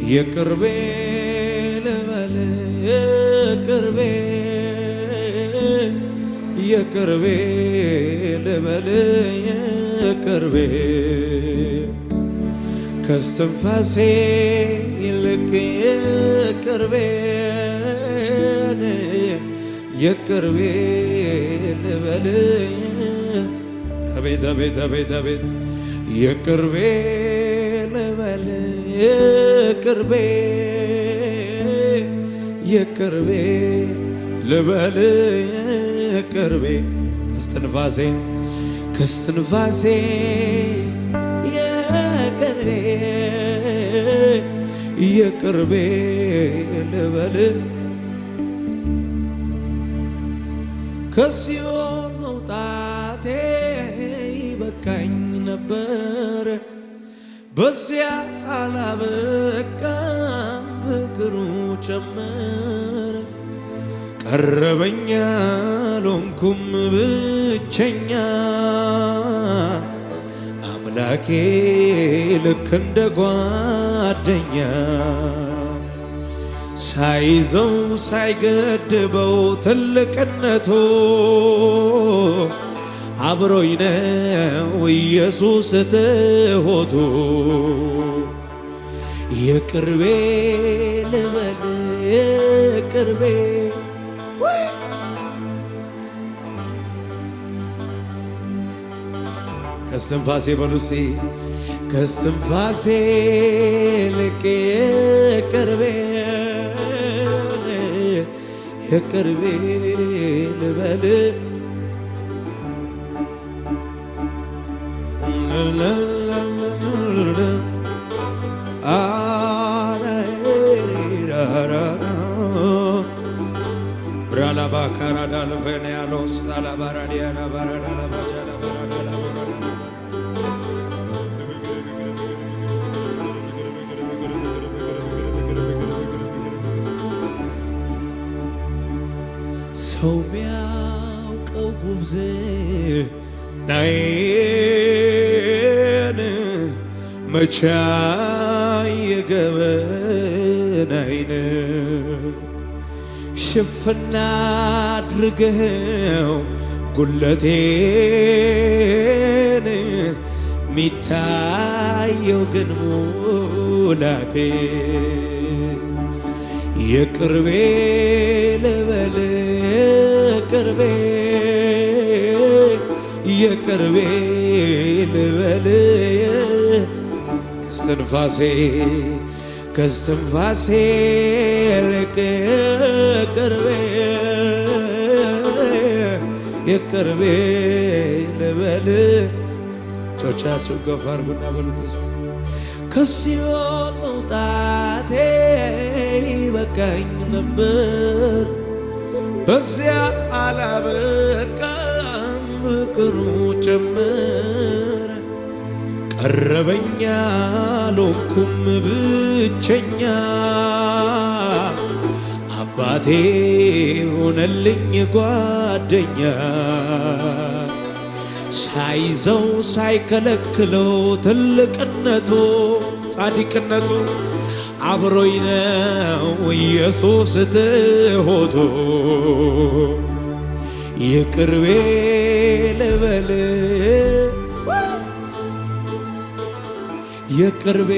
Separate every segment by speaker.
Speaker 1: የቅርቤ ልበል የቅርቤ የቅርቤ ልበል የቅርቤ ከስትንፋሴ ይልቅ የቅርቤ የቅርቤ ልበል አቤት አቤት አቤት አቤት የቅርቤ ልበል የቅርቤ የቅርቤ ልበል የቅርቤ ከስትንፋሴ ከስትንፋሴ የቅርቤ የቅርቤ ልበል ከሲኦል መውጣቴ ይበቃኝ ነበር በዚያ አላበቃም ፍቅሩ ጨመረ ቀረበኛ ሎንኩም ብቸኛ አምላኬ ልክ እንደ ጓደኛ ሳይዘው ሳይገድበው ትልቅነቱ አብሮኝ ነው ኢየሱስ ትሆቱ የቅርቤ ልበል የቅርቤ ከስትንፋሴ በሉሲ ከስትንፋሴ ልቅ የቅርቤ የቅርቤ ልበል ብራላባ ካራዳል ፌንያሎስ ታላባራዲያና ባራዳላ ባጃላ ባራዳላ ሰው ሚያውቀው ጉብዝናዬን መቻ የገበናዬን ሽፍና አድርገው ጉለቴን ሚታየው ግን ሙላቴ የቅርቤ ልበል የቅርቤ የቅርቤ ልበል ከስትንፋሴ ከስትንፋሴ ልቅ የቅርቤ የቅርቤ ልበል ጮቻችሁ ገፋ አድርጉና በሉት እስቲ ከሲኦል መውጣቴ ይበቃኝ ነበር በዚያ አላበቃም ፍቅሩ ጨመረ ቀረበኛ ሎንኩም ብቸኛ አባቴ ሆነልኝ ጓደኛ ሳይዘው ሳይከለክለው ትልቅነቱ ጻድቅነቱ አብሮኝ ነው ኢየሱስ ትሆቱ የቅርቤ ልበል የቅርቤ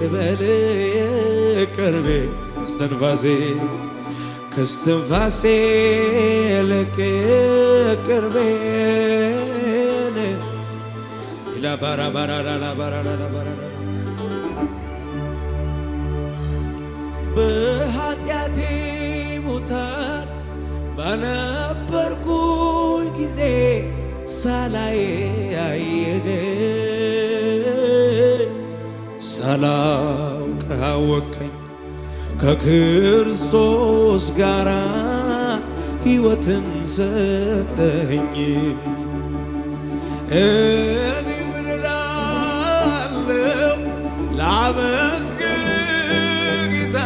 Speaker 1: ልበል የቅርቤ ከስትንፋሴ ከስትንፋሴ ልቅ የቅርቤ በኃጢአቴ ሙታን በነበርኩኝ ጊዜ ሳላየህ ሳላውቅ አወከኝ ከክርስቶስ ጋር ሕይወትን ሰጠኝ እኔ ምን እላለሁ ላመስግን ጌታ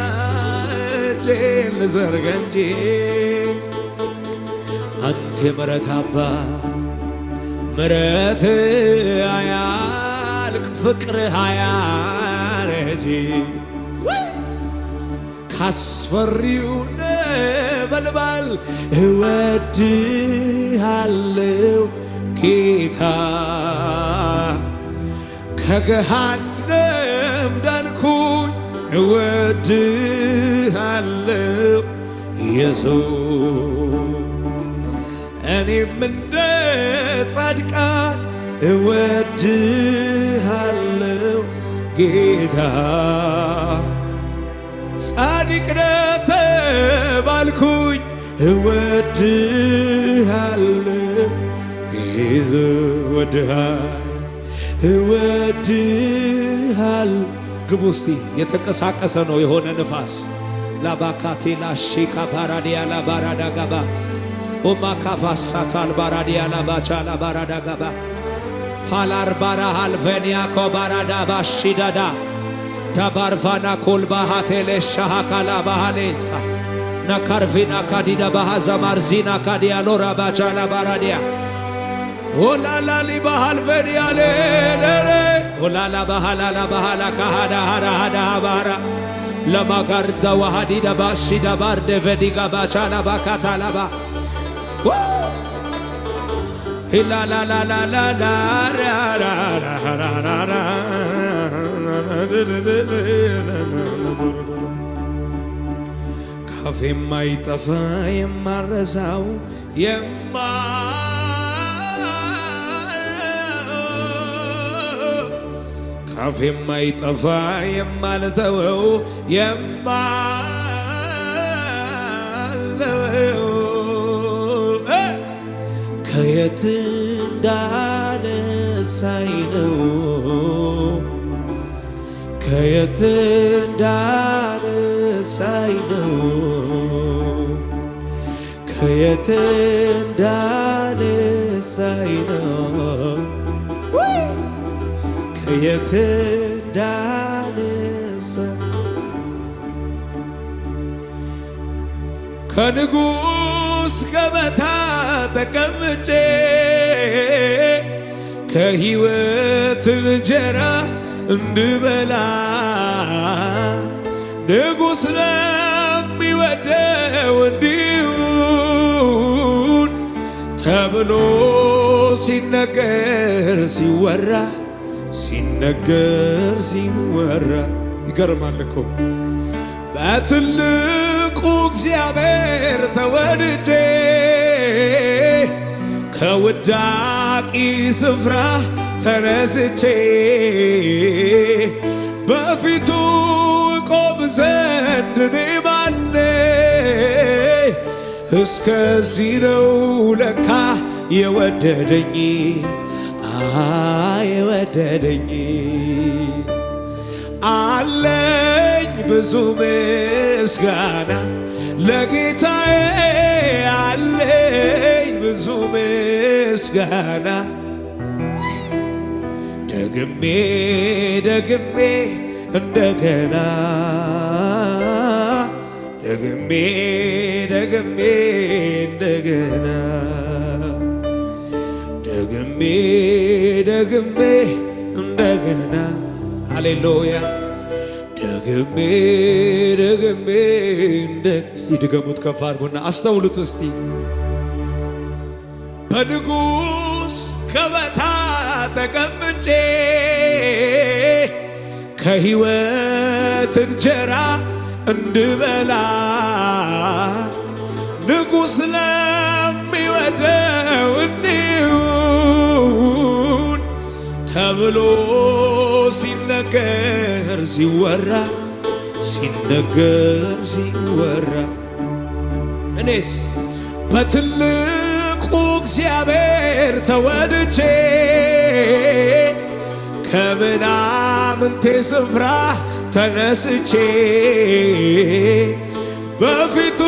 Speaker 1: እጄን ልዘርጋ እንጂ አንተ ምሕረት አባ ምሕረት አያልቅ ፍቅር አያረጅ ካስፈሪው ነበልባል እወድሃለው ጌታ ከገሃነም ዳንኩኝ እወድሃለው ኢየሱስ እኔም እንደ ጻድቃን እወድሃለው ጌታ ጻድቅ ነህ ተባልኩኝ እወድሃለው ጌታ እወድሃል ግቡ እስቲ የተንቀሳቀሰ ነው የሆነ ንፋስ ላባካቴ ላሺካ ባራዲያ ላባራዳ ጋባ ኦማካፋሳታል ባራዲያ ላባቻ ላባራዳ ጋባ ፓላር ባራ አልቬኒያ ኮባራዳ ባሺዳዳ ዳባርቫና ኮልባሃቴሌ ሻሃካላ ባሃሌሳ ናካርቪና ካዲዳ ባሃዛ ማርዚና ካዲያ ሎራ ባቻ ላባራዲያ ኦላላ ሊባሃል ቬኒያሌ ኦላላ ባሃላ ባሃላ ካሃዳ ሃዳ ሃዳ ባራ ለማጋርዳ ዋሃዲዳ ባሺዳ ባርደ ቬዲጋ ባቻ ላባካታ ላባ ካፌ የማይጠፋ የማረሳው ካፌ የማይጠፋ የማልተወው ከየት እንዳነሳኝ ነው ከየት እንዳነሳኝ ነው ከየት እንዳነሳኝ ነው ከየት እንዳነሳኝ ከንጉሥ ገበታ ተቀምጬ ከሕይወት እንጀራ እንድበላ ንጉሥ ለሚወደው እንዲሁን ተብሎ ሲነገር ሲወራ ይገርማል እኮ በትልቁ እግዚአብሔር ተወድጄ ከውዳቂ ስፍራ ተነስቼ በፊቱ ቆም ዘንድ እኔ ማን ነኝ? እስከዚህ ነው ለካ የወደደኝ የወደደኝ አለኝ ብዙ ምስጋና ለጌታዬ አለኝ ብዙ ምስጋና ደግሜ ደግሜ እንደገና ደግሜ ደግሜ እንደገና ደግሜ ደግሜ እንደገና ሃሌሉያ ደግሜ ደግሜ እስቲ ድገሙት ከፍ አድርጉና አስተውሉት እስቲ በንጉሥ ገበታ ተቀምጬ ከሕይወት እንጀራ እንድበላ ንጉሥ ለሚወደው እንዲሁን ተብሎ ሲነገር ሲወራ እኔስ በትልቁ እግዚአብሔር ተወድጄ ከምናምንቴ ስፍራ ተነስቼ በፊቱ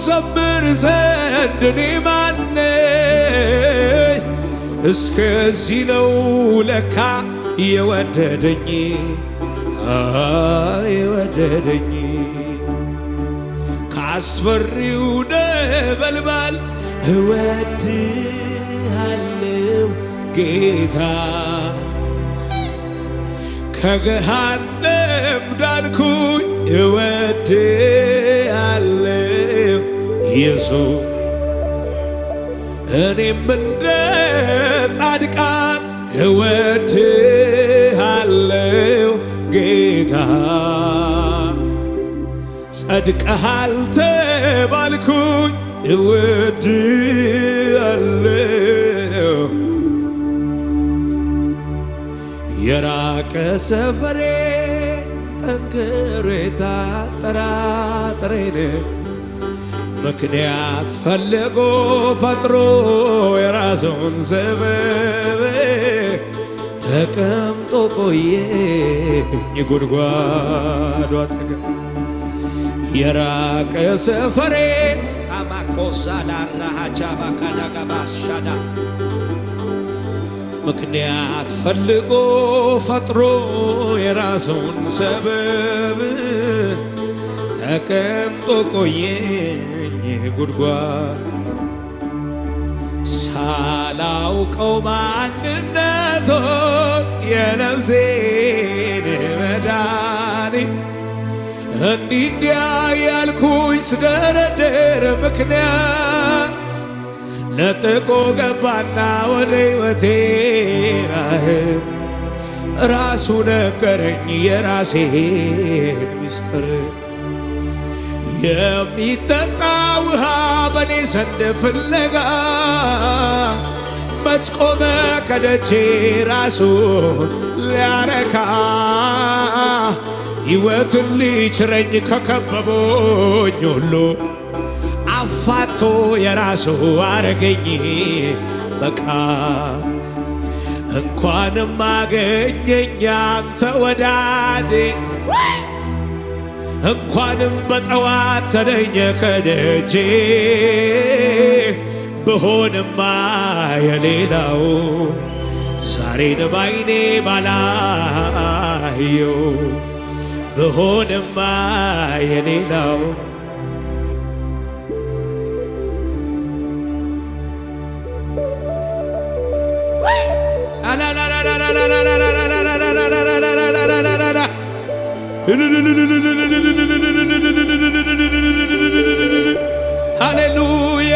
Speaker 1: ዘምር ዘንድ እኔ ማን ነኝ? እስከዚህ ነው ለካ የወደደኝ የወደደኝ ካስፈሪው ነበልባል እወድሃለው ጌታ ከገሃነም ዳንኩኝ እወድሃለው ኢየሱስ እኔም እንደ ጻድቃን እወድሃለሁ ጌታ ጸድቀሃል ተባልኩኝ እወድሃለሁ የራቀ ሰፈሬ ጠንክሬ ታጠራጥሬን ምክንያት ፈልጎ ፈጥሮ የራሱን ሰበብ ተቀምጦ ቆየኝ ጉድጓዱ አጠገብ የራቀ ሰፈሬ አማኮሳ ዳራሃቻ ባካዳጋባሻዳ ምክንያት ፈልጎ ፈጥሮ የራሱን ሰበብ ተቀምጦ ቆየኝ ጉድጓድ ሳላውቀው ማንነቱን የነፍሴን መድኃኒት እንዲህ እንዲያ ያልኩኝ ስደረድር ምክንያት ነጥቆ ገባና ወደ ሕይወቴ ራሱ ነገረኝ የራሴን ምስጢር የሚጠጣ ውሃ በኔ ዘንድ ፍለጋ መች ቆመ ከደጄ ራሱ ሊያረካ ሕይወትን ሊችረኝ ከከበቦኝ ሁሉ አፋቶ የራሱ አረገኝ በቃ እንኳንም አገኘኝ አንተ ወዳጄ እንኳንም በጠዋት ተገኘ ከደጄ ብሆንማ የሌላው ዛሬን ባይኔ ባላየው ብሆንማ የሌላው ሃሌሉያ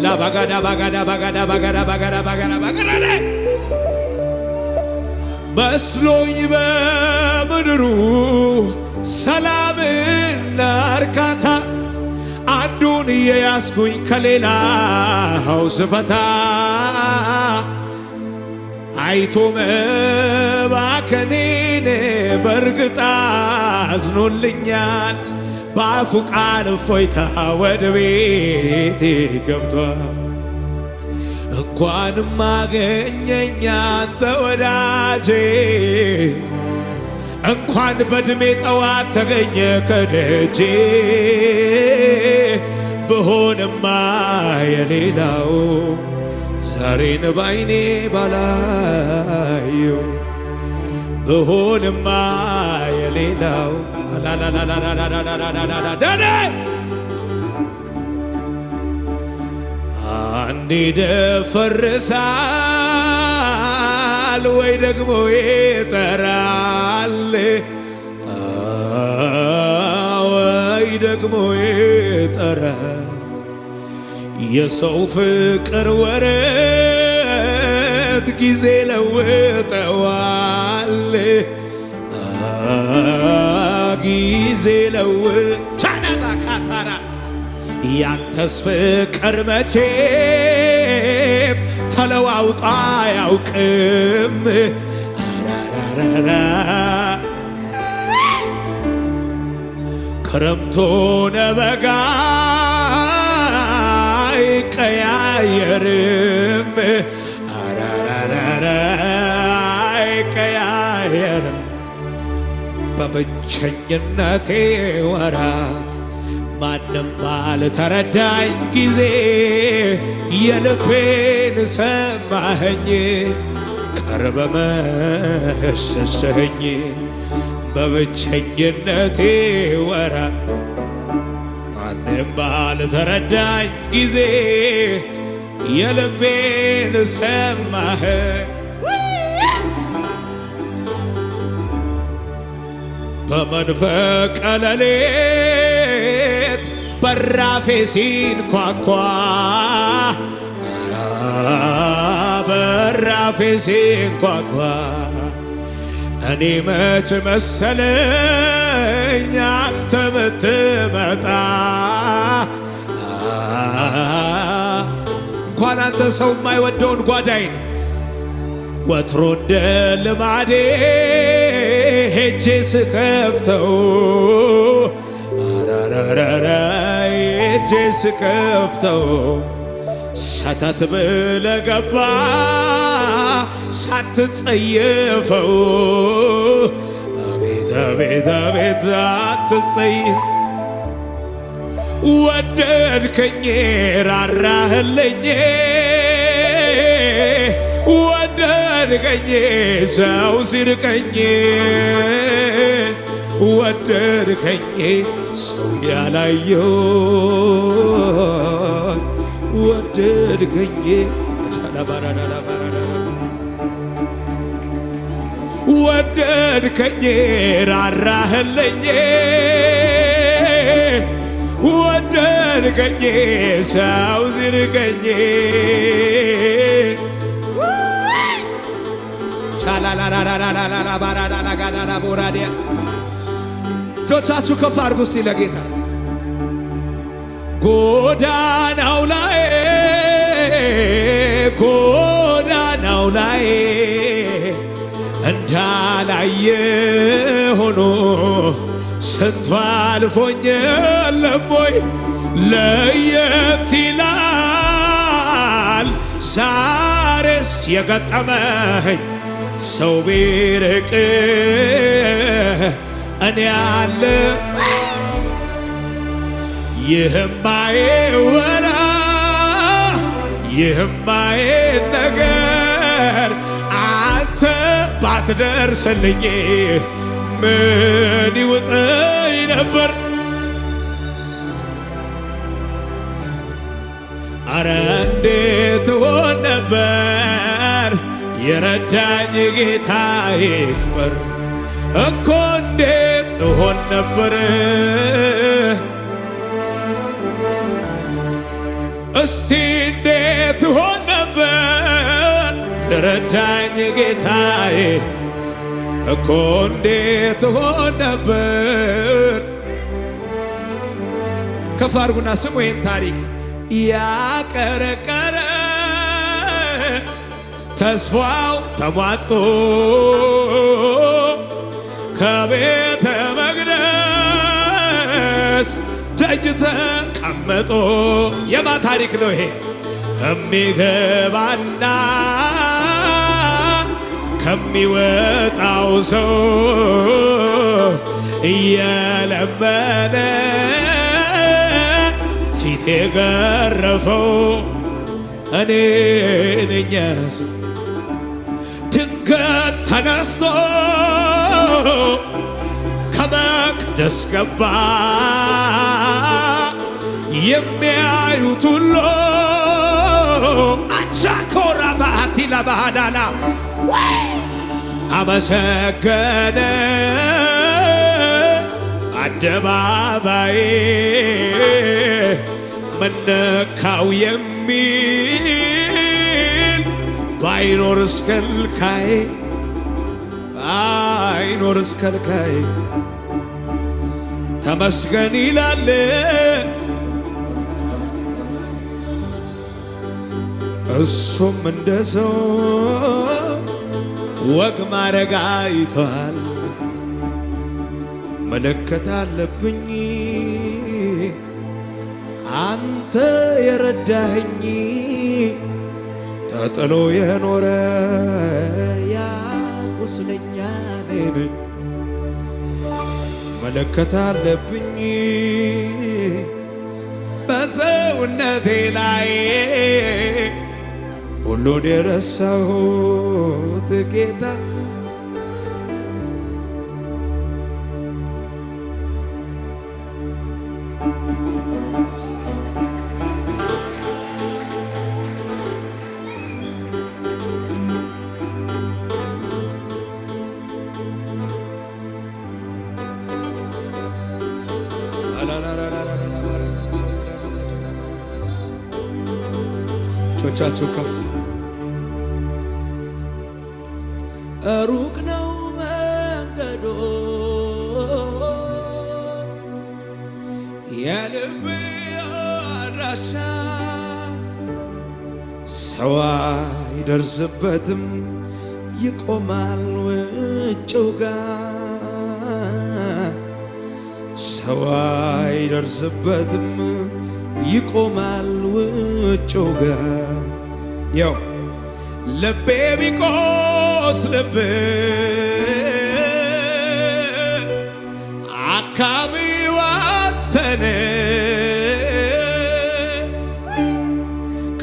Speaker 1: ላባጋዳ ባጋዳ ባጋዳ ባጋዳ ባጋዳ ባጋዳ ባጋዳ መስሎኝ በምድሩ ሰላምና እርካታ አንዱን የያዝኩኝ ከሌላው ስፈታ አይቶ መባከኔን በእርግጥ አዝኖልኛል በአፉ ቃል እፎይታ ወደ ቤቴ ገብቷል እንኳንም አገኘኝ አንተ ወዳጄ እንኳን በዕድሜ ጠዋት ተገኘ ከደጄ ብሆንማ የሌላው ዛሬን ባይኔ ባላየው ብሆንማ የሌላው አንዴ ደፈርሳል ወይ ደግሞ ይጠራል ወይ ደግሞ ይጠራል የሰው ፍቅር ወረት ጊዜ ለውጠዋል ጊዜ ለውጠዋል ያንተስ ፍቅር መቼም ተለዋውጣ አያውቅም ክረምት ሆነ በጋ አይቀያየርም አይቀያየርም በብቸኝነቴ ወራት ማንም ባልተረዳኝ ጊዜ የልቤን ሰማኸኝ ቀርበ መሰሰኝ በብቸኝነቴ ወራት ማንም ባልተረዳኝ ጊዜ የልቤን ሰማኸኝ በመንፈቀ ሌሊት በራፌ ሲንኳኳ በራፌ ሲንኳኳ እኔ መች መሰለኝ አንተ ምትመጣ እንኳን አንተ ሰው የማይወደውን ጓዳይን ወትሮ እንደ ልማዴ ሄጄ ስከፍተው አራራራ ሄጄ ስከፍተው ሰተት ብለህ ገባ ሳትጸየፈው አቤት አቤት አቤት ሳትጸየፍ ወደድከኝ ራራህልኝ ወደድከኝ ሰው ሲርቀኝ ወደድከኝ ሰው ያላየው ወደድከኝ ወደድከኝ ራራህልኝ ወደድከኝ ሰው ሲርቀኝ ቻላላላላላላ ባራዳላ ጋዳላ ቦራዲያ እጆቻችሁ ከፍ አድርጉ እስቲ ለጌታ ጎዳናው ላይ እንዳላየ ሆኖ ስንቱ አልፎኝ ለሞይ ለየት ይላል ዛሬስ የገጠመኝ ሰው ቢርቅ እኔ ያለ ይህማይወራ ነገር አንተ ባትደርስልኝ ምን ይውጠኝ ነበር? አረ እንዴት ሆን ነበር የረዳኝ ጌታዬ ክበር እኮ እንዴት ሆን ነበር እስቲ እንዴት ሆን ነበር የረዳኝ ጌታዬ እኮ እንዴት ሆን ነበር። ከፍ አድርጉና ስሙ ይህን ታሪክ ያቀረቀረ ተስፋው ተሟጦ ከቤተ መቅደስ ደጅ ተቀመጦ የማ ታሪክ ነው ይሄ? ከሚገባና ከሚወጣው ሰው እየለመነ ፊት የገረፈው እኔ ነኝ። ድንገት ተነስቶ ከመቅደስ ገባ የሚያዩት ሁሉ አቻኮራ ባቲ ለባዳላ አመሰገነ አደባባይ መነካው የሚል ባይኖርስ ከልካይ ተመስገን ይላል። እሱም እንደ ሰው ወግ ማረግ አይቷል። መለከት አለብኝ አንተ የረዳኸኝ ተጥሎ የኖረ ያ ቁስለኛ ነኝ። መለከት አለብኝ በሰውነቴ ላይ ሁሉን የረሳሁት ጌታ እጆቻችሁ ከፍ። ሩቅ ነው መንገዶ የልቤ አድራሻ ሰው አይደርስበትም ይቆማል ውጭው ጋር ሰው አይደርስበትም ይቆማል ውጭው ጋር ያው ልቤ ቢቆስልብኝ አካባቢው አንተነ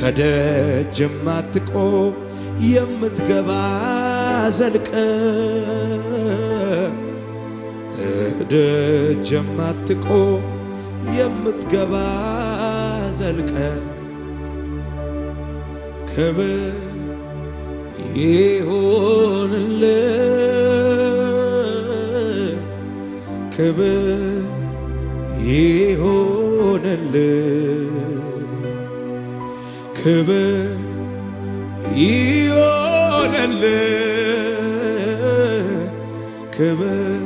Speaker 1: ከደጅ የማትቆም የምትገባ ዘልቀ ደጅ የማትቆም የምትገባ ዘልቀ ክብር ይሁንልህ ክብር ይሁንልህ ክብር ይሁንልህ ክብር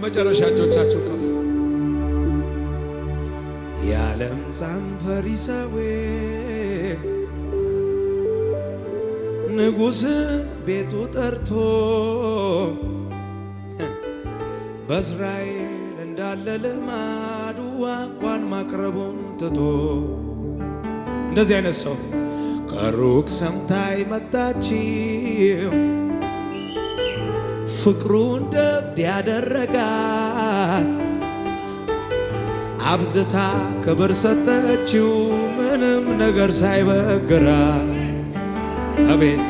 Speaker 1: ለመጨረሻ እጆቻችሁ ከፍ። የዓለም ዛን ፈሪሳዊ ንጉሥን ቤቱ ጠርቶ በእስራኤል እንዳለ ልማዱ እንኳን ማቅረቡን ትቶ እንደዚህ አይነት ሰው ከሩቅ ሰምታ መጣችው ፍቅሩን ደብድ ያደረጋት አብዝታ ክብር ሰጠችው ምንም ነገር ሳይበግራት አቤት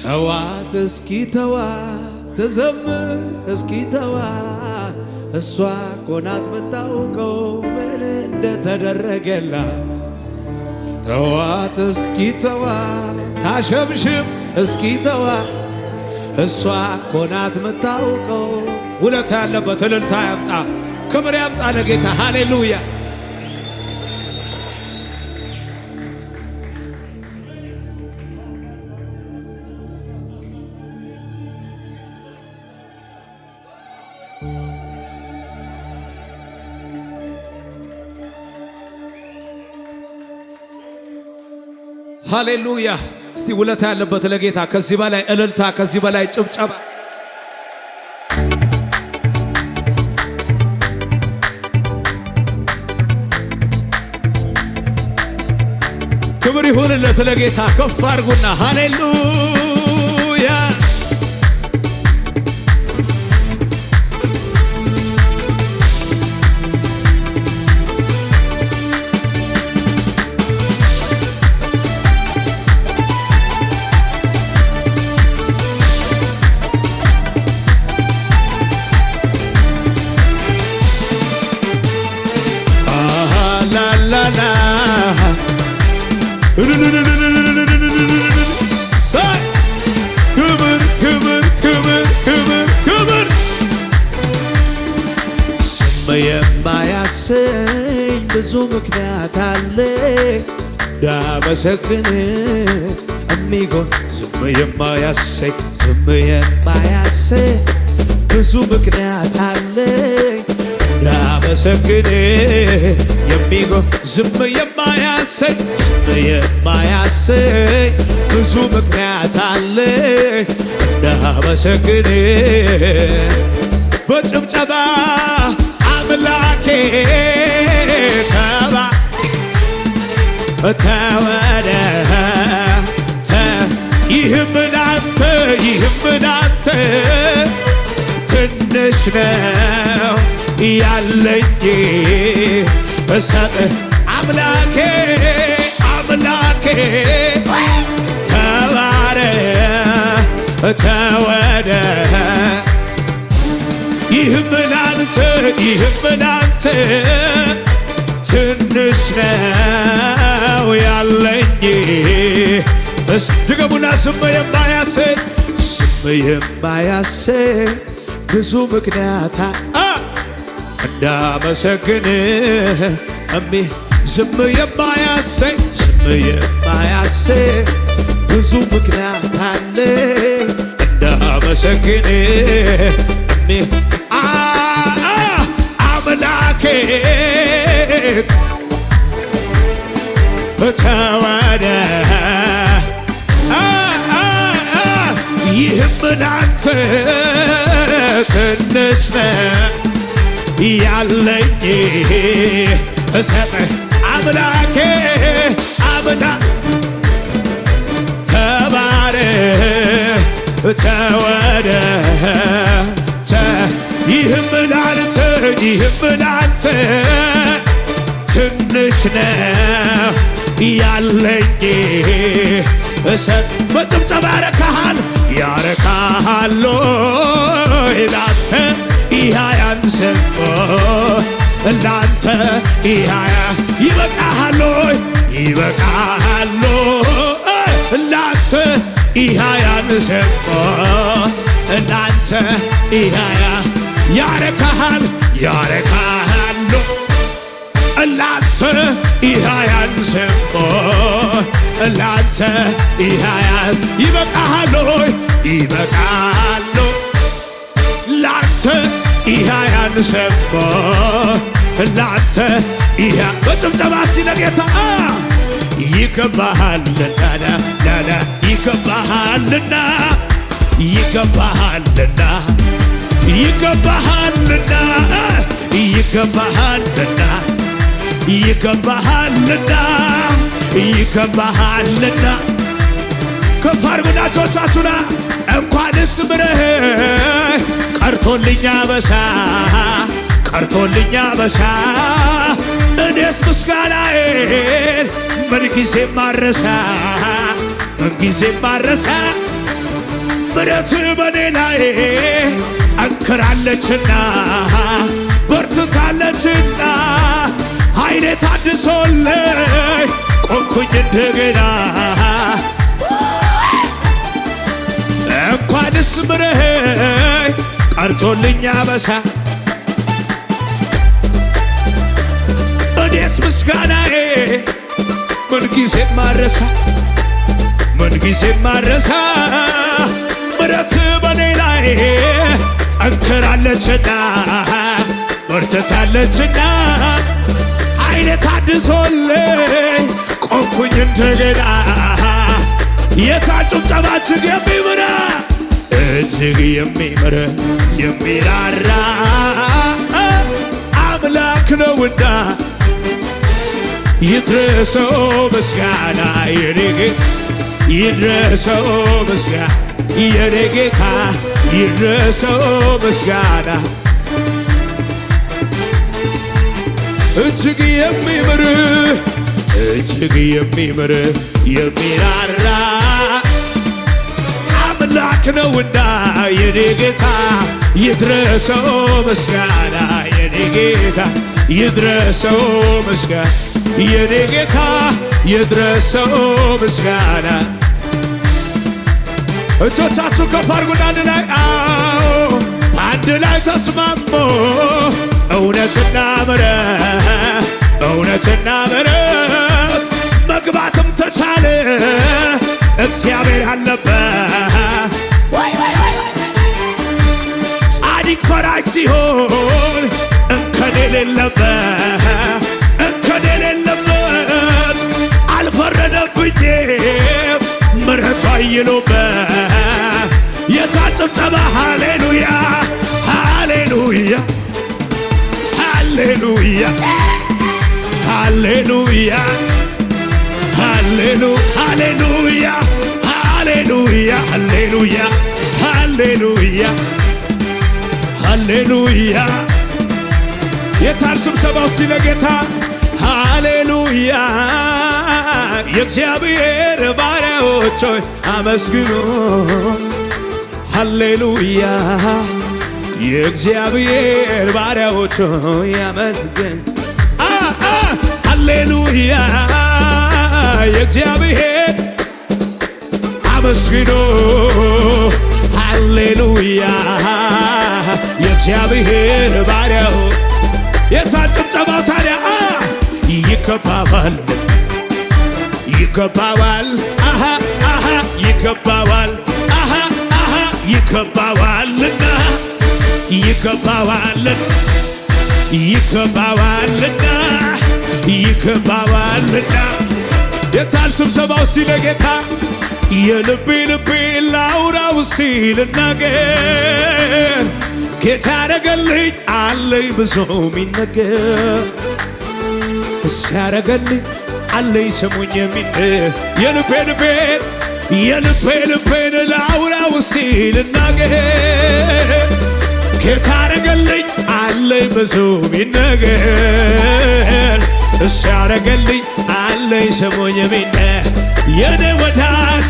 Speaker 1: ተዋት እስኪ ተዋት ትዘምር እስኪ ተዋት እሷ እኮ ናት የምታውቀው ምን እንደተደረገላት ተዋት እስኪ ተዋት ታሸብሽብ እስኪ ተዋት እሷ እኮ ናት የምታውቀው ውለታ ያለበት እልልታ ያምጣ ክብር ያምጣ ለጌታ ሃሌሉያ ሃሌሉያ እስቲ ውለታ ያለበት ለጌታ ከዚህ በላይ እልልታ ከዚህ በላይ ጭብጨባ ክብር ይሁንለት ለጌታ ከፍ አድርጉና ሃሌሉያ ክብር ክብር ክብር ክብር ክብር ዝም የማያሰኝ ብዙ ምክንያት አለ እንዳመሰግን እሚጎን ዝም የማያሰኝ ብዙ ምክንያት አለ እንዳመሰግን የሚጎን ዝም የማያሰኝ ብዙ ምክንያት አለ እንዳመሰግን በጭብጨባ አምላኬ ተወደ ይህም ላንተ ትንሽ ነው ያለኝ እሰጥ አምላኬ ተወደ ይህም ላንተ ትንሽ ትንሽ ነው ያለኝ ድገሙና ስም የማያሰኝ ብዙ ምክንያት እንዳመሰግን ዝም የማያሰኝ ብዙ ምክንያት አለ እንዳመሰግን አምላኬ ተወደ ይህም ላንተ ትንሽ ነው ያለኝ እሰጥ አምላኬ ተወደ ይህም ላንተ ትንሽ ነው ያለኝ እሰጥ በጭብጨባ ያረካሃል ላንተ ይህ አያንስም ላንተ ይበቃሃል ላንተ ይህ አያንስም ላንተ ያረካሃል ላንተ ይህ አያንስም ላንተ ይበቃሃል ላንተ ይህ አያንስም ላንተ በጭብጨባ እስቲ ለጌታ ይገባሃልና ከፍ አድርጉና እጆቻችሁን እንኳንስ ምረህ ቀርቶልኛ በሳ እኔስ ምስጋናዬን ምንጊዜም ማረሳ ምሕረት በኔ ላይ ጠንክራለችና በርትታለችና ኃይሌ ታድሶልኝ ቆምኩኝ እንደገና እንኳንስ ምረህ ቀርቶልኛ በሳ እኔስ ምስጋናዬ ምንጊዜም ማረሳ ምሕረት በኔ ላይ ጠንክራለችና በርትታለችና ኃይሌ ታድሶልኝ ቆምኩኝ እንደገና የታን ጭብጨባችን የሚምር እጅግ የሚምር የሚራራ አምላክ ነውና ይድረሰው ምስጋና የኔ ጌታ ይድረሰው ምስጋና የኔ ጌታ ይድረሰው ምስጋና እጅግ የሚምር የሚራራ አምላክ ነውና የኔ ጌታ ይድረሰው ምስጋና የኔ ጌታ ይድረሰው ምስጋና የኔ ጌታ ይድረሰው ምስጋና እጆቻችሁ ከፍ አድርጉና አንድ ላይ ተስማሙ እውነትና ምሕረት መግባትም ተቻለ እግዚአብሔር አለበት ጻድቅ ፈራጅ ሲሆን እንከን የሌለበት አልፈረደብኝም ምሕረቱ አይሎበት የታጨብጨባ ሃሌሉያ ሃሌሉያ ሃሌሉያ ሃሌሉያ ሃሌሉያ ሃሌሉያ ሃሌሉያ ሃሌሉያ ሃሌሉያ የታል ስብሰባ ውስጥ ለጌታ ሃሌሉያ የእግዚአብሔር ባሪያዎች ሆይ አመስግኑ ሃሌሉያ የእግዚአብሔር ባሪያዎች ሆይ አመስግኑ ሃሌሉያ የእግዚአብሔር አመስግኖ ሃሌሉያ የእግዚአብሔር ባሪያው የታን ጭብጨባ ታዲያ ይገባዋል ይገባዋል አሃ አሃ ይገባዋል አሃ አሃ ይገባዋልና ይገባዋልና ይገባዋልና ይገባዋልና የታል ስብሰባው ሲለ ጌታ የልቤ ልቤ ላውራው ሲልናገር ጌታ ያረገልኝ አለኝ ብዙ ሚነገር ሲያረገልኝ አለኝ ስሙኝ የሚነገር የልቤ ልቤን ላውራው ሲልናገር ጌታ ያረገልኝ አለኝ ብዙ ሚነገር ሲያረገልኝ አለኝ ስሙኝ የሚነገር የኔ ወዳጅ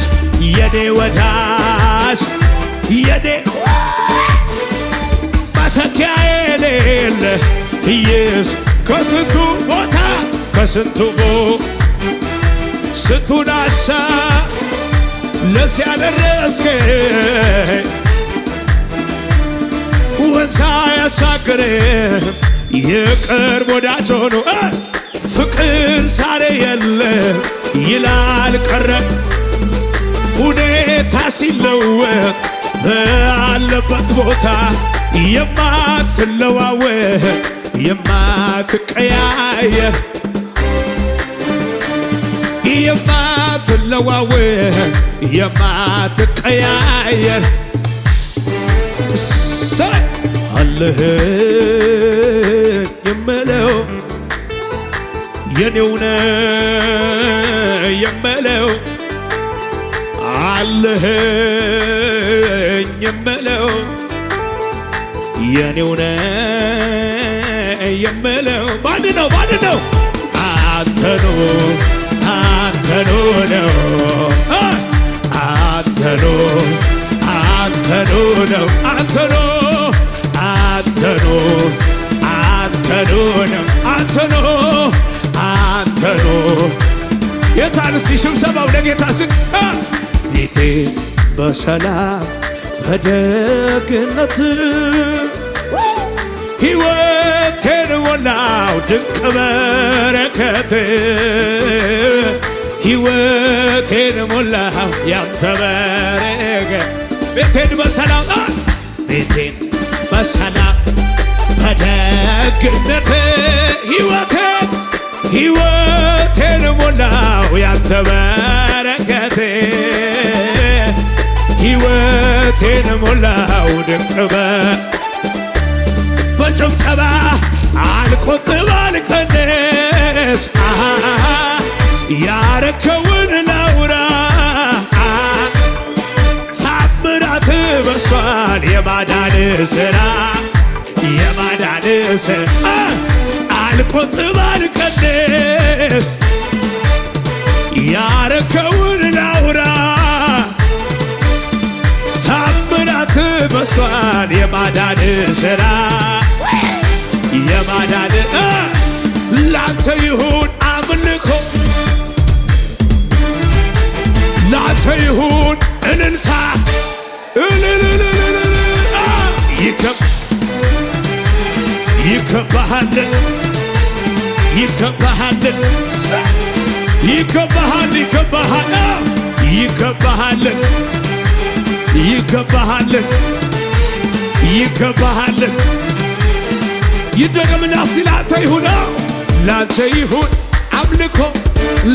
Speaker 1: የኔ ወዳጅ የኔ መተኪያ የሌለ ኢየሱስ ከስንቱ ቦታ ከስንቱ ስንቱን አሳብ ለዚያ ያደረስከኝ ወንዝ አያሻግርም የቅርብ ወዳጅ ሆኖ ፍቅር ዛሬ የለም ይላል ቀረ ሁኔታ ሲለወጥ ባለበት ቦታ የማትለዋወጥ የማትቀያየር የማትለዋወጥ የማትቀያየር አለህ የምለው የኔው ነው የምለው አለኸኝ የምለው የኔው ነው የምለው ማን ነው አንተኑ ነው አንተኑ ነው አንተኑ የታን እስቲ ስብሰባው ለጌታ ስን ቤቴ በሰላም በደግነት ሕይወቴን ሞላው ድንቅ በረከት ሕይወቴን ሞላው ያንተ በረከት ቤቴን በሰላም በደግነት ሕይወቴን ሞላው ያንተ በረከት ሕይወቴን ሞላው ድንቅ በጭብጨባ አልቆጥብ አልቀንስ ያረከውን ላውራ ታምራት በርሷል የማዳን ሥራ አልቆጥብ አልቀንስ ያረከውን ላውራ ታምራት በርሷል የማዳን ሥራ ላንተ ይሁን አምልኮ ላንተ ይሁን እልልታ ይገባሃል ይደገምና ሲላንተ ይሁን ላንተ ይሁን አምልኮ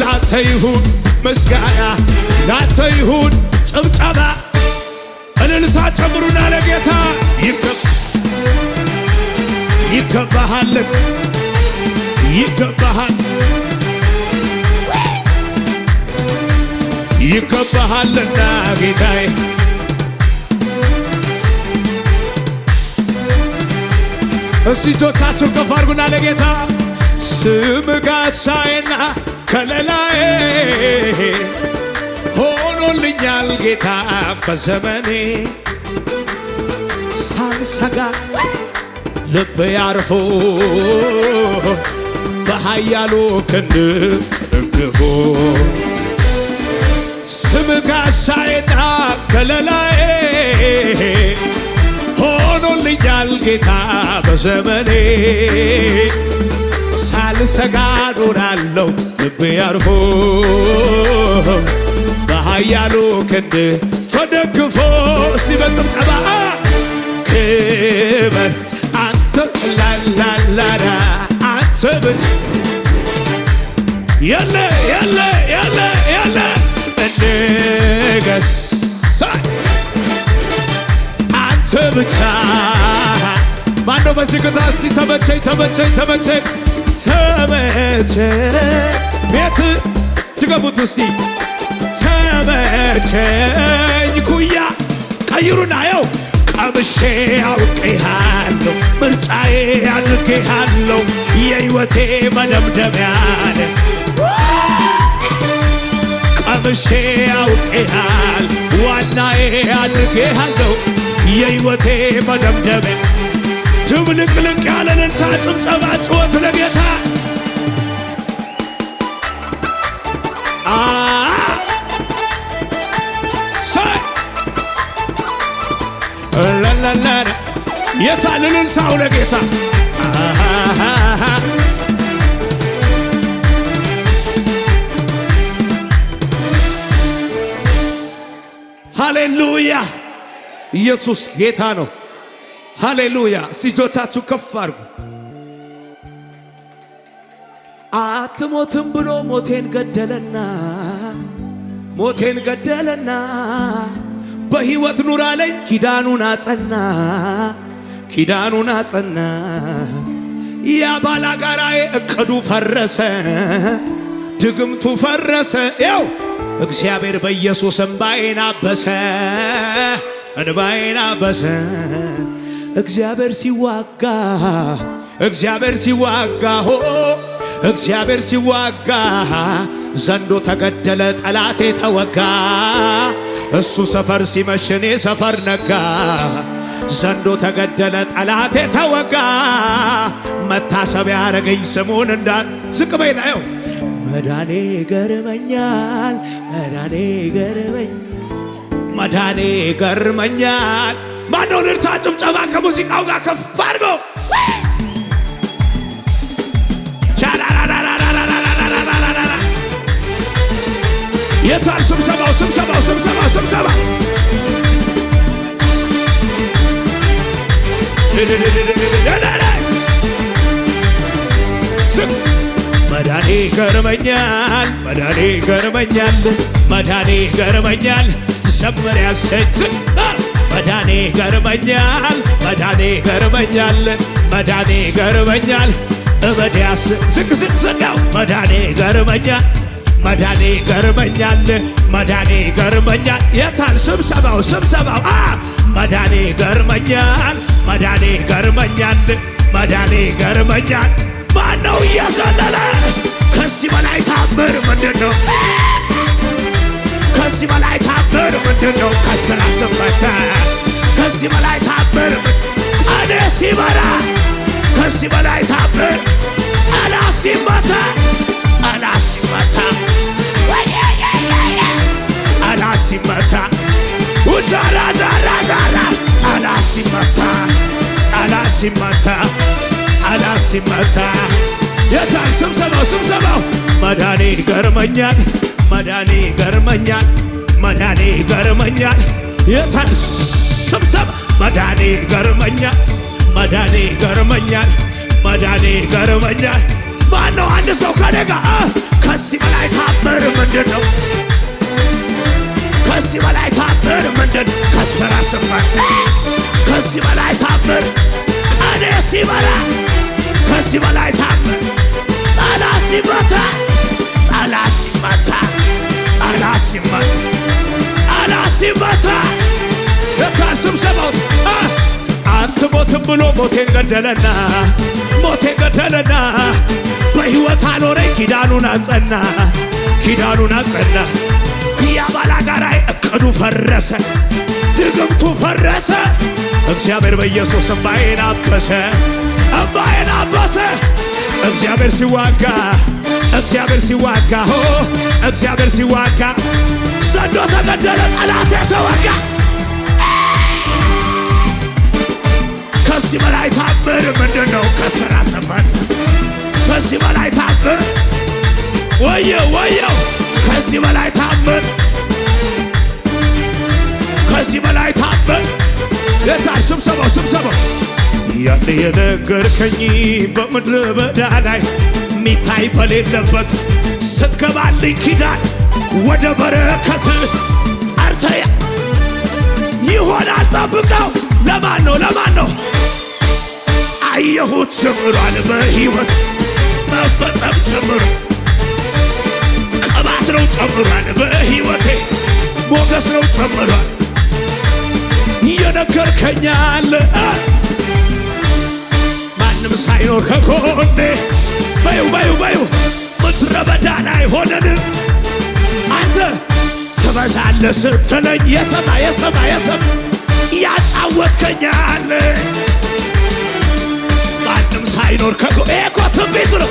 Speaker 1: ላንተ ይሁን ምስጋና ላንተ ይሁን ጭብጨባ እልልታ ጨምሩና ለጌታ ይገባሃልና ጌታዬ እስቲ እጆቻችሁ ከፍ አድርጉና ለጌታ ስም ጋሻዬና ከለላዬ ሆኖልኛል ጌታ በዘመኔ ሳልሰጋ ልቤ አርፎ በኃያሉ ክንድ ተደግፎ ስም ጋሻዬና ከለላዬ ሆኖልኛል ጌታ በዘመኔ ሳልሰጋ ኖራለሁ ልቤ አርፎ በኃያሉ ክንድ ተደግፎ እስቲ በጭብጨባ ክበር አንተ ላላላላ አንተ ብቻ የለ የለ የለ የለ እንደገስ አንተ ብቻ ማነው በዚህ ግታ እስቲ ተመቸኝ ተመቸኝ ተመቸኝ ተመቸኝ ቤት ድገሙት እስቲ ተመቸኝ ኩያ ቀይሩና የው ቀምሼ አውቄሃለሁ ምርጫዬ አድርጌሃለሁ የሕይወቴ መደምደሚያ ነህ ቀምሼ አውቄሃል ዋናዬ አድርጌሃለሁ የሕይወቴ መደምደሚያ ድብልቅልቅ ያለንን ጭብጨባ ጩኸት ለጌታ ላላላ የታልልን ሳው ለጌታ ሃሌሉያ ኢየሱስ ጌታ ነው። ሃሌሉያ እጆቻችሁ ከፍ አድርጉ። አትሞትም ብሎ ሞቴን ገደለና በሕይወት ኑራ ላይ ኪዳኑን አጸና ያ ባላጋራዬ እቅዱ ፈረሰ ድግምቱ ፈረሰ ያው እግዚአብሔር በኢየሱስ እንባዬን አበሰ እግዚአብሔር ሲዋጋ ዘንዶ ተገደለ ጠላቴ ተወጋ እሱ ሰፈር ሲመሽ እኔ ሰፈር ነጋ ዘንዶ ተገደለ ጠላቴ ተወጋ መታሰቢያ ያረገኝ ስሙን እንዳል ዝቅ በይና ይው መዳኔ ገርመኛል ማነው ልርታ ጭብጨባ ከሙዚቃው ጋር ከፍ አድርጎ የታል ስብሰባው መዳኔ ገርመኛል ዘምር ያሰኝ መዳኔ ገርመኛል እበዲያስ ዝቅ ዘጋው መዳኔ ገርመኛል የታል ስብሰባው መዳኔ ገርመኛል ማነው እያዘለለ ከዚህ በላይ ታምር ምንድነው ከስራ ስፈታ ከዚህ በላይ ታምር እኔ ሲበራ ከዚህ በላይ ታምር ጠላት ሲመታ ውዛራ ጠላት ሲመታ የታል ስብሰባው መዳኔ ገርመኛል የታል ስብሰባ መዳኔ ገርመኛል ማነው አንድ ሰው ከደጋ ከዚህ በላይ ታምር ምንድነው ከስራ ስፈታ ከዚህ በላይ ታምር ቀኔ ሲበራ ከዚህ በላይ ታምር ጠላት ሲመታ የታል ስብሰባው አትሞትም ብሎ ሞቴን ገደለና በሕይወት አኖረኝ ኪዳኑን አጸና ያ ባላጋራዬ እቅዱ ፈረሰ ድግምቱ ፈረሰ እግዚአብሔር በኢየሱስ እንባዬን አበሰ እግዚአብሔር ሲዋጋ እግዚአብሔር ሲዋጋ እግዚአብሔር ሲዋጋ ዘንዶ ተገደለ ጠላት ተወጋ። ከዚህ በላይ ታምር ምንድነው? ከሥራ ስፈታ ከዚህ በላይ ታምር ወየው ከዚህ በላይ ታምር ከዚህ በላይ ታምር ለታይ ስብሰባው ያን የነገርከኝ በምድረ በዳ ላይ ሚታይ በሌለበት ስትገባልኝ ኪዳን ወደ በረከት ጠርተህ ይሆናል ጠብቀው። ለማን ነው አየሁት ጀምሯል በሕይወት መፈጸም ጀምሮ ቅባት ነው ጨምሯል በሕይወቴ ሞገስ ነው ጨምሯል። የነገርከኛል ማንም ሳይኖር ከጎኔ በዩ ምድረ በዳ ላይ ሆነን አንተ ትበዛለህ ስትለኝ የሰማ ያጫወትከኛል ማንም ሳይኖር ከጎኔ እኮ ትንቢት ነው።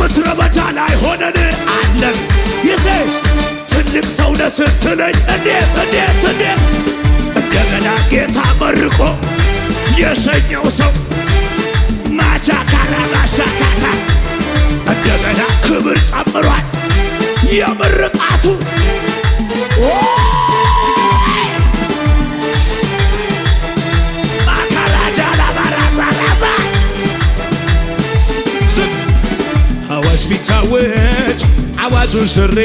Speaker 1: ምድረ በዳ ላይ ሆነን አለን ይሴ ትልቅ ሰው ነህ ስትለኝ እንዴት እንደገና ጌታ መርቆ የሸኘው ሰው ማቻካራ ማሻካታ እንደገና ክብር ጨምሯል የምርቃቱ ማካራጃላ ባራዛ አዋጅ ቢታወጅ አዋጁን ሽሬ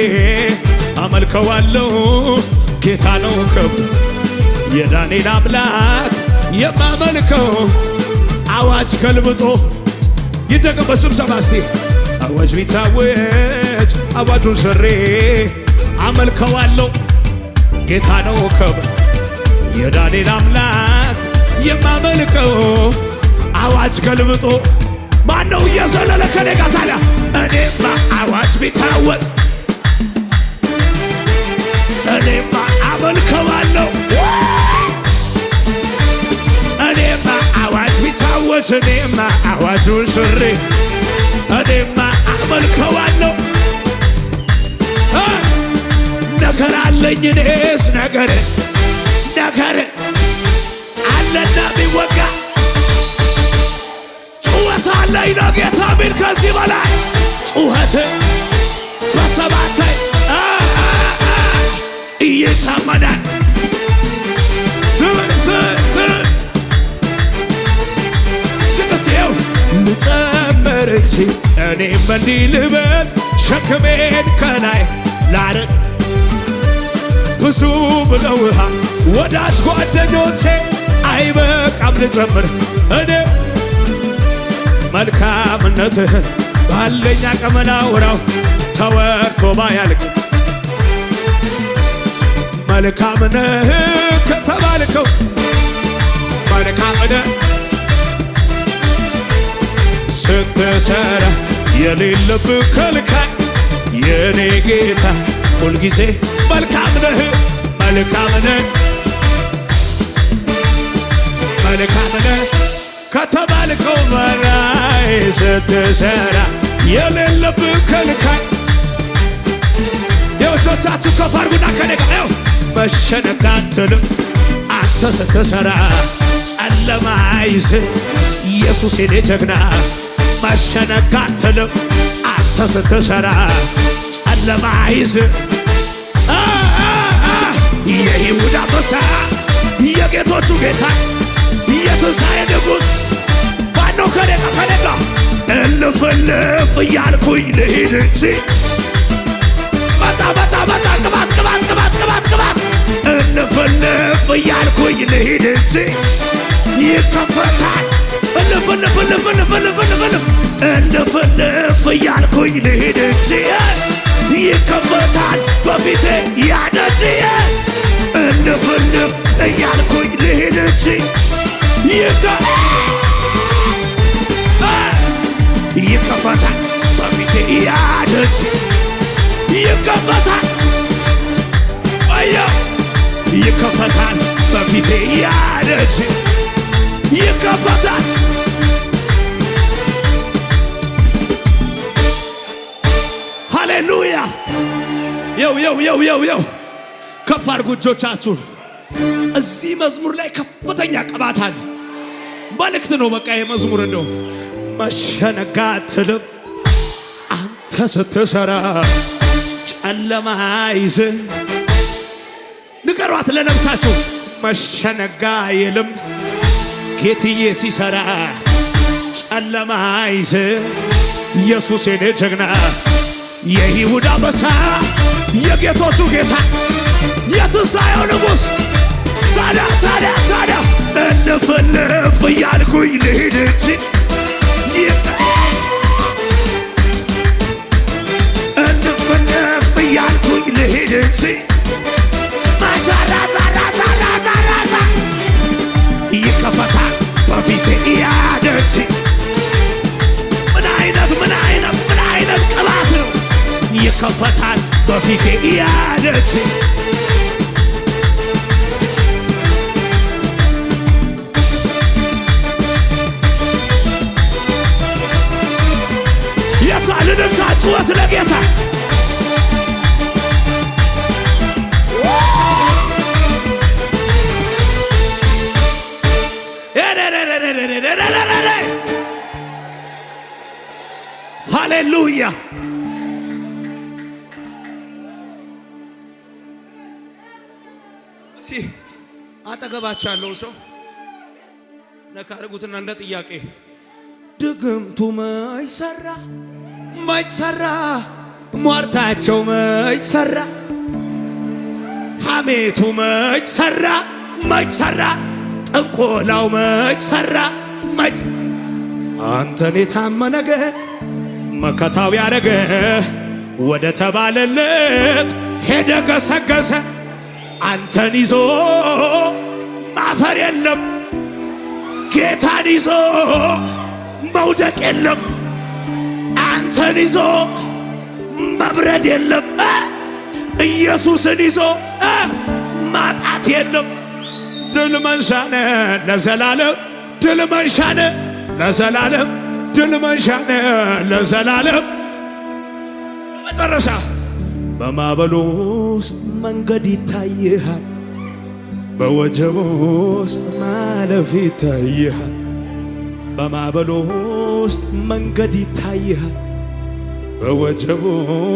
Speaker 1: አመልከዋለሁ ጌታ ነው ከብ የዳንኤል አምላክ የማመልከው አዋጅ ገልብጦ ይደገም በስብሰባ ሲ አዋጅ ቢታወጅ አዋጁን ሽሬ አመልከዋለሁ ጌታ ነው ከብ የዳንኤል አምላክ የማመልከው አዋጅ ገልብጦ ማነው እየዘለለ ከኔ ጋር ታዲያ? እኔማ አዋጅ ቢታወጅ እኔማ አመልከዋለሁ እኔማ አዋጅ ቢታወጅ እኔማ አዋጁን ሽሬ እኔማ አመልከዋለሁ። ነገር አለኝ እኔስ ነገር አለና ቢወጋ ጩኸት አለኝ ለጌታ ቢል ከዚህ በላይ ጩኸት በሰባት ይታመናል። ስቅስቴው ልጨምር እንጂ እኔም እንዲህ ልበል ሸክሜን ከላይ ላርቅ ብዙ ብለውሃል ወዳጅ ጓደኞቼ አይበቃም ልጨምር እኔ መልካምነትህን ባለኝ አቅም ላውራው ተወርቶ ባያልቅ መልካም ነህ ከተባልከው መልካም ነህ ስትሰራ የሌለብህ ከልካይ የኔ ጌታ ሁልጊዜ መልካም ነህ ከተባልከው በላይ ስትሰራ የሌለብህ ከልካይ የወጆቻችሁ ከፍ አድርጉና ከኔ ጋር መሸነፍ አትልም አንተ ስትሰራ ጨለማ አይዝህ ኢየሱስ የኔ ጀግና መሸነፍ አትልም አንተ ስትሰራ ጨለማ አይዝህ የይሁዳ አንበሳ የጌቶቹ ጌታ የትንሣኤ ንጉሥ ማነው ከኔ ጋር እልፍ እያልኩኝ ልሂድ እንጂ መጣ ቅባት እልፍ እያልኩኝ ልሂድ እንጂ ይከፈታል እልፍ እያልኩኝ ልሂድ እንጂ ይከፈታል በፊቴ ያነጂ እልፍ እያልኩኝ ልሂድ እንጂ ይከፈታል በፊቴ ያነጂ ይከፈታል ይከፈታል በፊቴ ያነጂ ይከፈታል የው ከፍ አድርጉ እጆቻችሁን። እዚህ መዝሙር ላይ ከፍተኛ ቅባት አለ። መልእክት ነው በቃ የመዝሙር እንደው መሸነጋ አትልም አንተ ስትሰራ ጨለማ ይዝ ንገሯት ለነፍሳችሁ መሸነጋ የለም ጌትዬ ሲሰራ ጨለማ ይዝ ኢየሱስ የኔ ጀግና የይሁዳ አንበሳ የጌቶቹ ጌታ የትንሣኤው ንጉሥ ታዲያ እንፍልፍ እያልኩኝ ልሂድ እንጂ እንፍልፍ እያልኩኝ ልሂድ እንጂ ማቻራዛ ይከፈታል በፊቴ ያደች ምን አይነት ቅባት ነው ይከፈታል በፊቴ ያደች የታልንም ጩኸት ለጌታ ሃሌሉያ አጠገባቸው ያለው ሰው ነካ አድርጉትና እንደ ጥያቄ ድግምቱ መች ሰራ ሟርታቸው መች ሰራ ሐሜቱ መች ሰራ ጥንቆላው መች ሰራ አንተን የታመነ ግን መከታው ያረገ ወደ ተባለለት ሄደ ገሰገሰ አንተን ይዞ ማፈር የለም ጌታን ይዞ መውደቅ የለም አንተን ይዞ መብረድ የለም ኢየሱስን ይዞ ማጣት የለም ድል መንሻነ ለዘላለም ድል መንሻነ ለዘላለም ድል መንሻነ ለዘላለም መጨረሻ በማዕበሉ ውስጥ መንገድ ይታይሃል በወጀቡ ውስጥ ማለፍ ይታይሃል በማዕበሉ ውስጥ መንገድ ይታይሃል በወጀቡ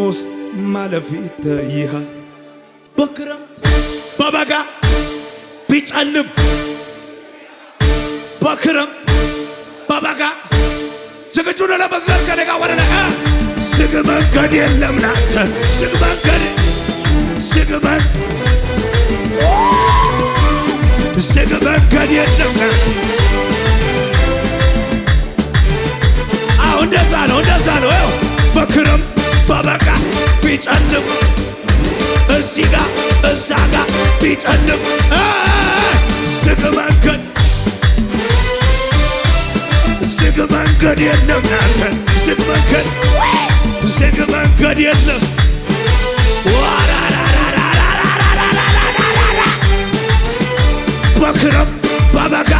Speaker 1: ውስጥ ማለፍ ይታይሃል በክረምት በበጋ ቢጨልም በክረምት በበጋ ዝግጁ ነው ለመዝለል ከደጋ ወደ ላይ ዝግ መንገድ የለም ላንተ ዝግ መንገድ የለም ላንተ አሁን እንደዛ ነው በክረምት በበጋ ቢጨልም እዚህ ጋ እዛ ጋ ቢጨልም ዝግ መንገድ የለም ላንተ ዝግ መንገድ የለም በክረምት በበጋ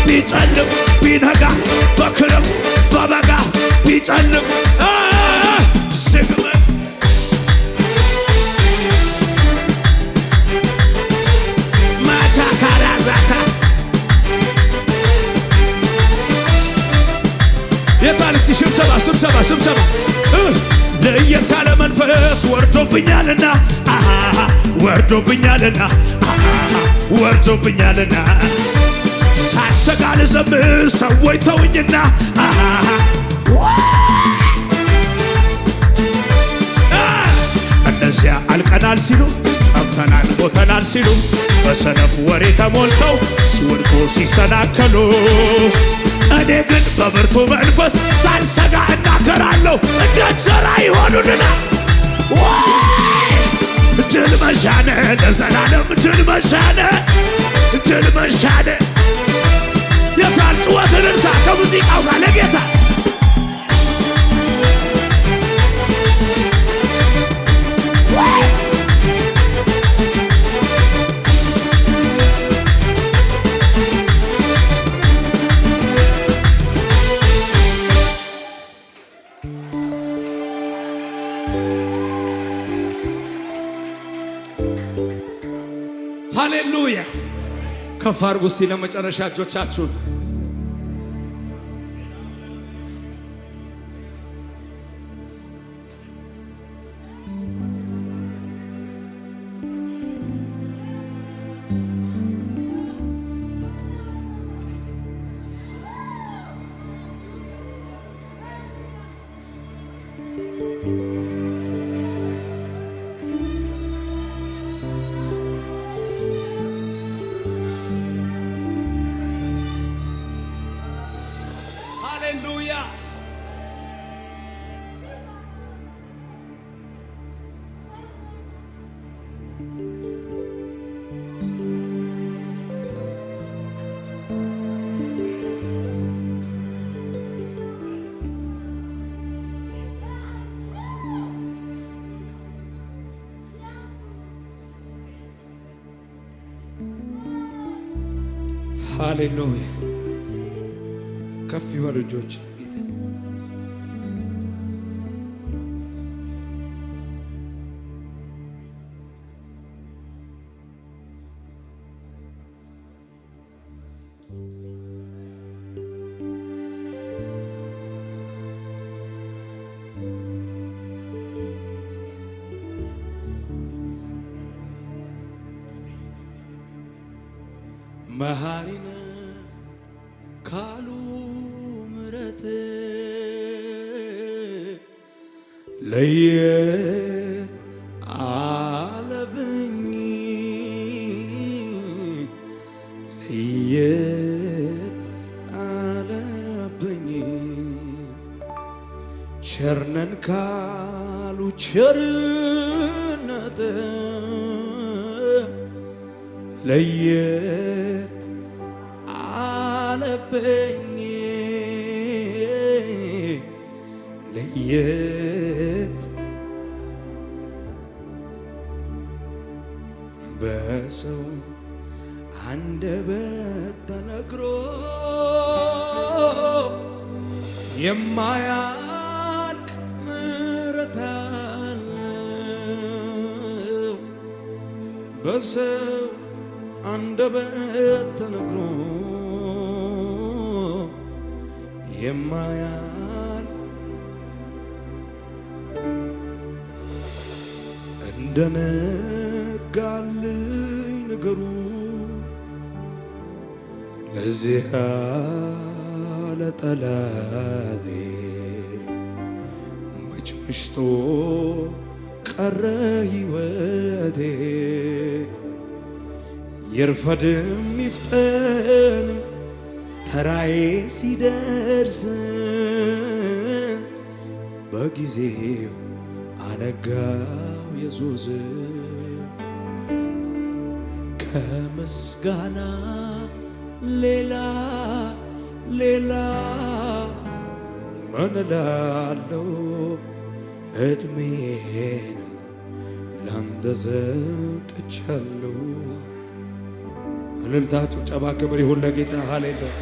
Speaker 1: ቢጨልም ቢነጋ በክረምት በበጋ ቢጨልም ዝግ ማቻካራዛታ የታልስቲ ስብሰባ ለየት ያለ መንፈስ ወርዶብኛልና ሳልሰጋ ልዘምር ሰዎች ተውኝና እነዚያ አልቀናል ሲሉ ጠፍተናል ሞተናል ሲሉ በሰነፍ ወሬ ተሞልተው ሲወድቁ ሲሰናከሉ እኔ ግን በብርቱ መንፈስ ሳልሰጋ እናገራለሁ እንደ እንጀራ ይሆኑልናል ድል መንሻነ ለዘላለም ድል መንሻነ የታል ጩኸትን እንታ ከሙዚቃው ጋር ለጌታ ሃሌሉያ። ከፍ አድርጉ እስቲ ለመጨረሻ እጆቻችሁን። ሃሌሉያ። ሃሌሉያ። ከፍ ይበሉ እጆች። መሐሪነ ካሉ ምሕረት ለየት አለብኝ ለየት አለብኝ ቸርነን ካሉ ቸርነት ለየት አለብኝ ለየት በሰው አንደበት ተነግሮ የማያልቅ ምሕረት አለው። በሰው አንደበት ተነግሮ የማያልቅ እንደነጋልኝ ንገሩ ለዚያ ለጠላቴ መች መሽቶ ቀረ ሕይወቴ ይርፈድም ይፍጠን ተራዬ ሲደርስ በጊዜው አነጋው ኢየሱስ ከምስጋና ሌላ ሌላ ምን እላለሁ ዕድሜንም ላንተ ሰጥቻለሁ። እልልታ ጭብጨባ ክብር ይሁን ለጌታ። ሃሌሉያ